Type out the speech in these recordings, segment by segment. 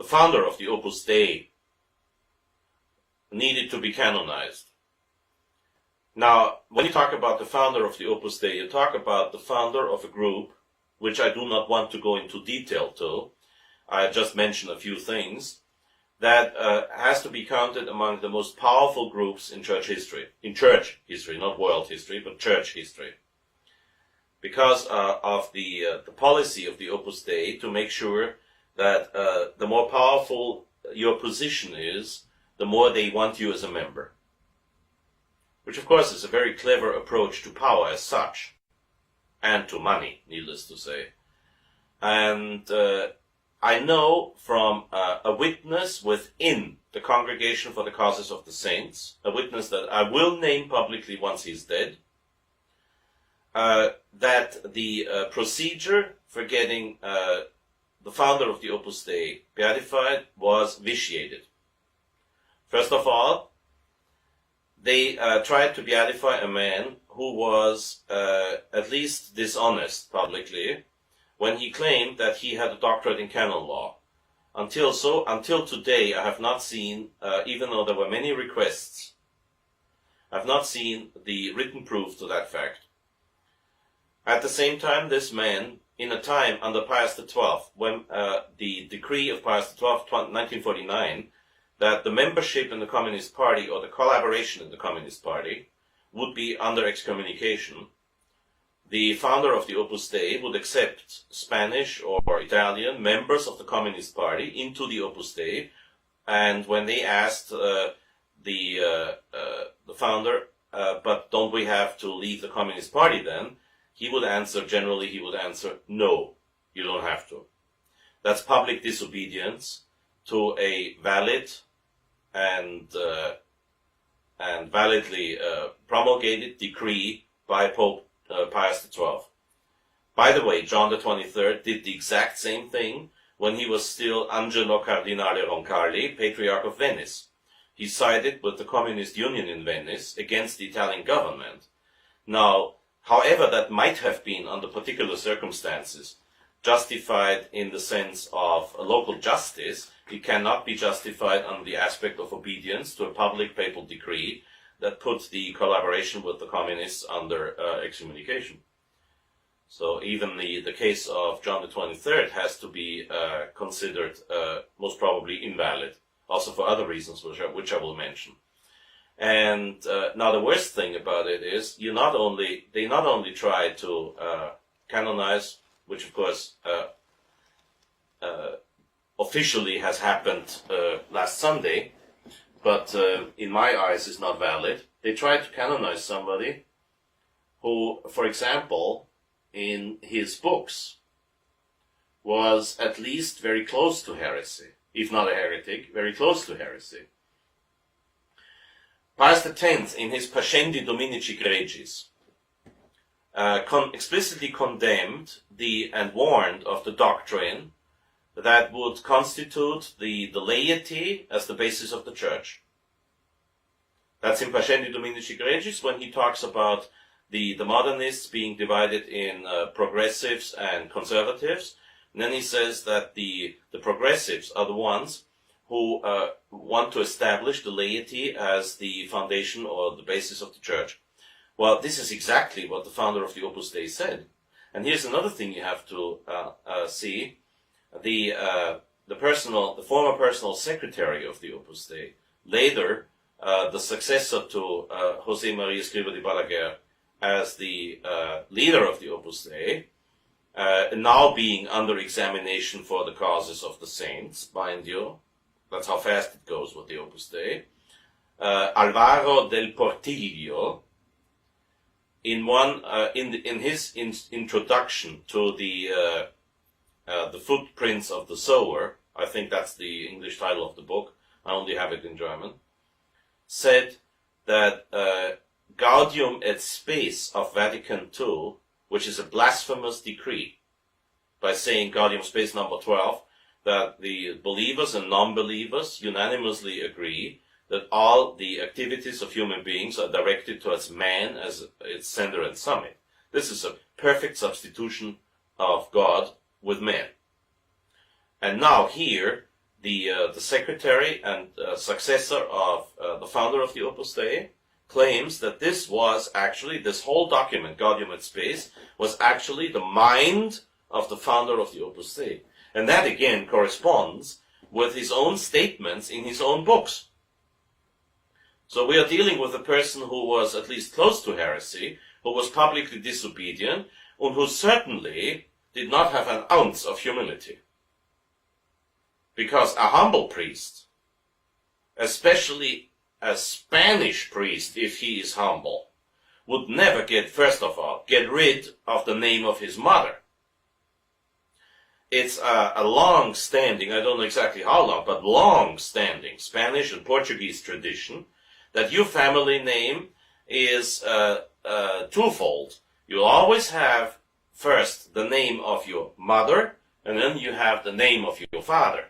the founder of the Opus Dei needed to be canonized. Now, when you talk about the founder of the Opus Dei, you talk about the founder of a group, which I do not want to go into detail to. I just mentioned a few things that has to be counted among the most powerful groups in church history. In church history, not world history, but church history. Because of the policy of the Opus Dei to make sure that the more powerful your position is, the more they want you as a member. Which of course is a very clever approach to power as such, and to money, needless to say. And I know from a witness within the Congregation for the Causes of the Saints, a witness that I will name publicly once he's dead, that the procedure for getting the founder of the Opus Dei beatified was vitiated. First of all, they tried to beatify a man who was at least dishonest publicly when he claimed that he had a doctorate in canon law. Until today, I have not seen, even though there were many requests, I have not seen the written proof to that fact. At the same time, this man, in a time under Pius XII, when the decree of Pius XII, 1949, that the membership in the Communist Party or the collaboration in the Communist Party would be under excommunication, the founder of the Opus Dei would accept Spanish or Italian members of the Communist Party into the Opus Dei, and when they asked the founder, but don't we have to leave the Communist Party then, he would answer, no, you don't have to. That's public disobedience to a valid and validly promulgated decree by Pope Pius XII. By the way, John the 23rd did the exact same thing when he was still Angelo Cardinale Roncalli, Patriarch of Venice. He sided with the Communist Union in Venice against the Italian government. Now, however that might have been under particular circumstances justified in the sense of a local justice, it cannot be justified under the aspect of obedience to a public papal decree that puts the collaboration with the communists under excommunication. So even the case of John the 23rd has to be considered most probably invalid, also for other reasons which I will mention. And now the worst thing about it is they not only try to canonize, which of course officially has happened last Sunday, but in my eyes is not valid. They try to canonize somebody who, for example, in his books was at least very close to heresy, if not a heretic, very close to heresy. Pius X, in his Pascendi Dominici Gregis, explicitly condemned and warned of the doctrine that would constitute the laity as the basis of the church. That's in Pascendi Dominici Gregis when he talks about the modernists being divided in progressives and conservatives. And then he says that the progressives are the ones who want to establish the laity as the foundation or the basis of the church. Well, this is exactly what the founder of the Opus Dei said. And here's another thing you have to see. The former personal secretary of the Opus Dei, later the successor to José María Escrivá de Balaguer as the leader of the Opus Dei, now being under examination for the causes of the saints, mind you. That's how fast it goes with the Opus Dei. Alvaro del Portillo, in his introduction to the Footprints of the Sower, I think that's the English title of the book, I only have it in German, said that Gaudium et Spes of Vatican II, which is a blasphemous decree, by saying Gaudium Spes number 12, that the believers and non-believers unanimously agree that all the activities of human beings are directed towards man as its center and summit. This is a perfect substitution of God with man. And now here, the secretary and successor of the founder of the Opus Dei, claims that this whole document, Gaudium et Spes, was actually the mind of the founder of the Opus Dei. And that again corresponds with his own statements in his own books. So we are dealing with a person who was at least close to heresy, who was publicly disobedient, and who certainly did not have an ounce of humility. Because a humble priest, especially a Spanish priest, if he is humble, would never first of all, get rid of the name of his mother. It's a long-standing, I don't know exactly how long, but long-standing Spanish and Portuguese tradition that your family name is twofold. You always have first the name of your mother, and then you have the name of your father.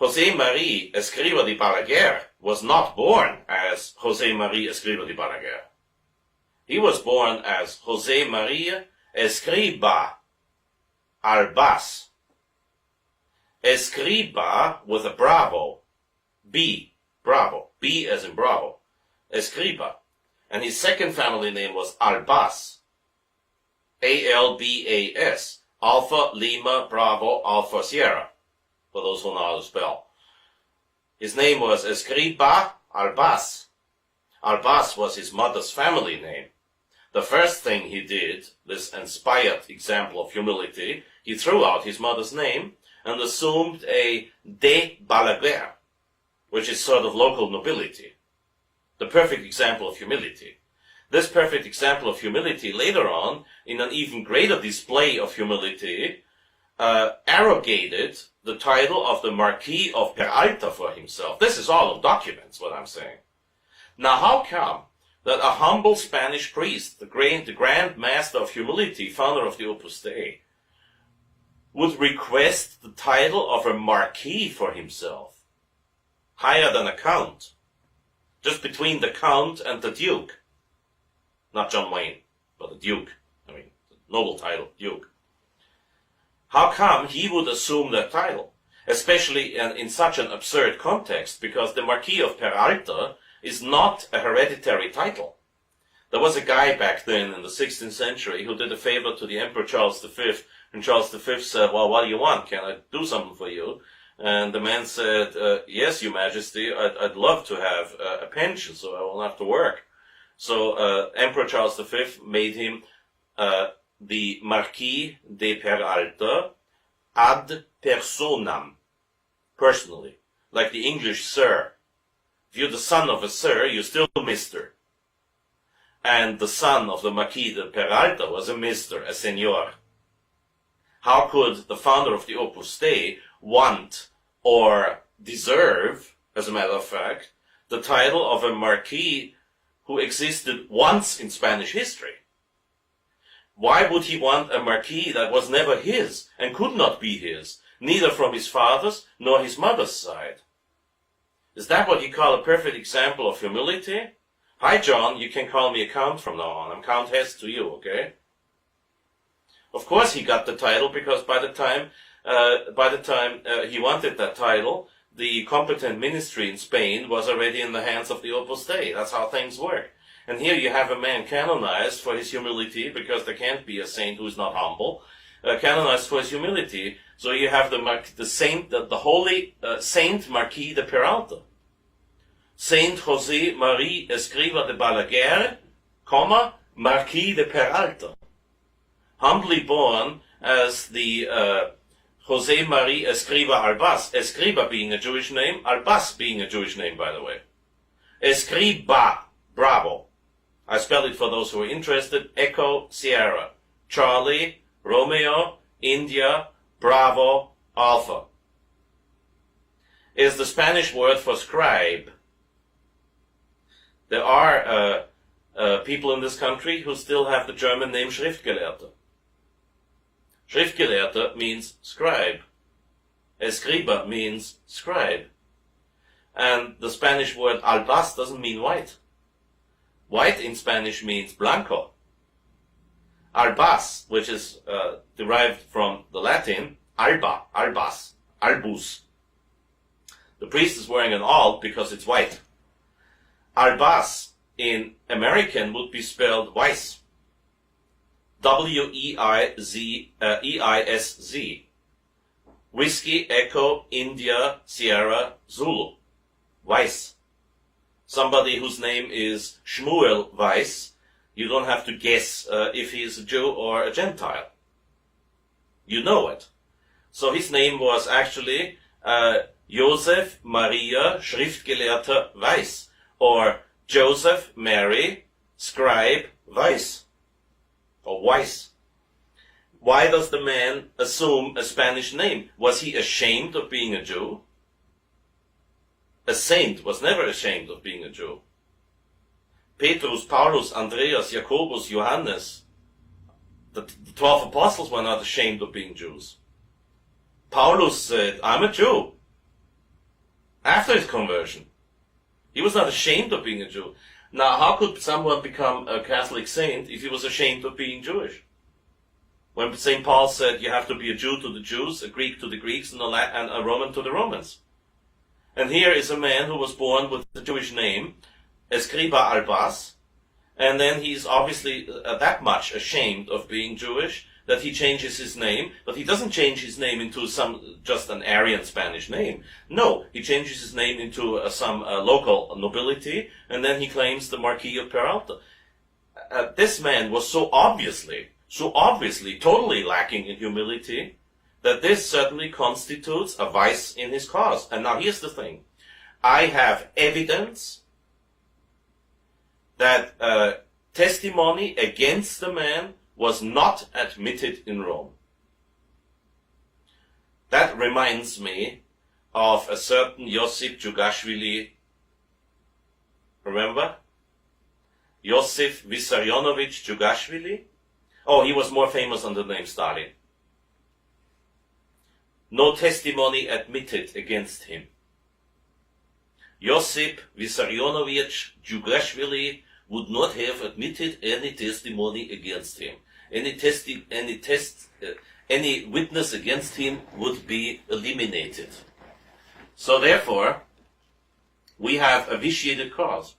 José María Escrivá de Balaguer was not born as José María Escrivá de Balaguer. He was born as José María Escrivá Albás. Escrivá with a bravo, B, bravo, B as in bravo, Escrivá. And his second family name was Albás, A-L-B-A-S, Alpha Lima Bravo Alpha Sierra, for those who know how to spell. His name was Escrivá Albás. Albás was his mother's family name. The first thing he did, this inspired example of humility, he threw out his mother's name and assumed a de Balaguer, which is sort of local nobility. The perfect example of humility. This perfect example of humility later on, in an even greater display of humility, arrogated the title of the Marquis of Peralta for himself. This is all on documents, what I'm saying. Now how come that a humble Spanish priest, the Grand Master of Humility, founder of the Opus Dei, would request the title of a Marquis for himself, higher than a Count, just between the Count and the Duke? Not John Wayne, but the Duke. I mean, the noble title, Duke. How come he would assume that title? Especially in such an absurd context, because the Marquis of Peralta is not a hereditary title. There was a guy back then in the 16th century who did a favor to the Emperor Charles V, and Charles V said, well, what do you want? Can I do something for you? And the man said, yes, Your Majesty, I'd love to have a pension, so I won't have to work. So Emperor Charles V made him the Marquis de Peralta ad personam, personally, like the English sir. If you're the son of a sir, you're still a mister. And the son of the Marquis de Peralta was a mister, a senor. How could the founder of the Opus Dei want or deserve, as a matter of fact, the title of a Marquis who existed once in Spanish history? Why would he want a Marquis that was never his and could not be his, neither from his father's nor his mother's side? Is that what you call a perfect example of humility? Hi, John, you can call me a Count from now on. I'm Count Hesse to you, okay? Of course he got the title because by the time he wanted that title, the competent ministry in Spain was already in the hands of the Opus Dei. That's how things work. And here you have a man canonized for his humility, because there can't be a saint who is not humble, canonized for his humility. So you have the holy Saint Marquis de Peralta. Saint José María Escrivá de Balaguer, Marquis de Peralta. Humbly born as the José María Escrivá Albás, Escrivá being a Jewish name, Albás being a Jewish name, by the way. Escrivá, bravo. I spell it for those who are interested. Echo, Sierra, Charlie, Romeo, India, Bravo, Alpha. Is the Spanish word for scribe. There are people in this country who still have the German name Schriftgelehrter. Schriftgelehrter means scribe. Escriba means scribe. And the Spanish word albás doesn't mean white. White in Spanish means blanco. Albás, which is derived from the Latin, Albus. The priest is wearing an alb because it's white. Albas in American would be spelled Weiss. W-E-I-S-Z. Whiskey, Echo, India, Sierra, Zulu. Weiss. Somebody whose name is Shmuel Weiss, you don't have to guess if he is a Jew or a Gentile. You know it. So his name was actually Joseph Maria Schriftgelehrter Weiss, or Joseph Mary Scribe Weiss, or Weiss. Why does the man assume a Spanish name? Was he ashamed of being a Jew? A saint was never ashamed of being a Jew. Petrus, Paulus, Andreas, Jacobus, Johannes, the 12 apostles were not ashamed of being Jews. Paulus said, I'm a Jew. After his conversion. He was not ashamed of being a Jew. Now, how could someone become a Catholic saint if he was ashamed of being Jewish? When St. Paul said you have to be a Jew to the Jews, a Greek to the Greeks, and a Roman to the Romans. And here is a man who was born with the Jewish name, Escriba Albas, and then he's obviously that much ashamed of being Jewish that he changes his name, but he doesn't change his name into just an Aryan Spanish name. No, he changes his name into some local nobility, and then he claims the Marquis of Peralta. This man was so obviously totally lacking in humility, that this certainly constitutes a vice in his cause. And now here's the thing. I have evidence that testimony against the man was not admitted in Rome. That reminds me of a certain Josip Djugashvili. Remember? Josip Vissarionovich Djugashvili? Oh, he was more famous under the name Stalin. No testimony admitted against him. Josip Vissarionovich Djugashvili would not have admitted any testimony against him. Any witness against him would be eliminated. So therefore, we have a vitiated cause.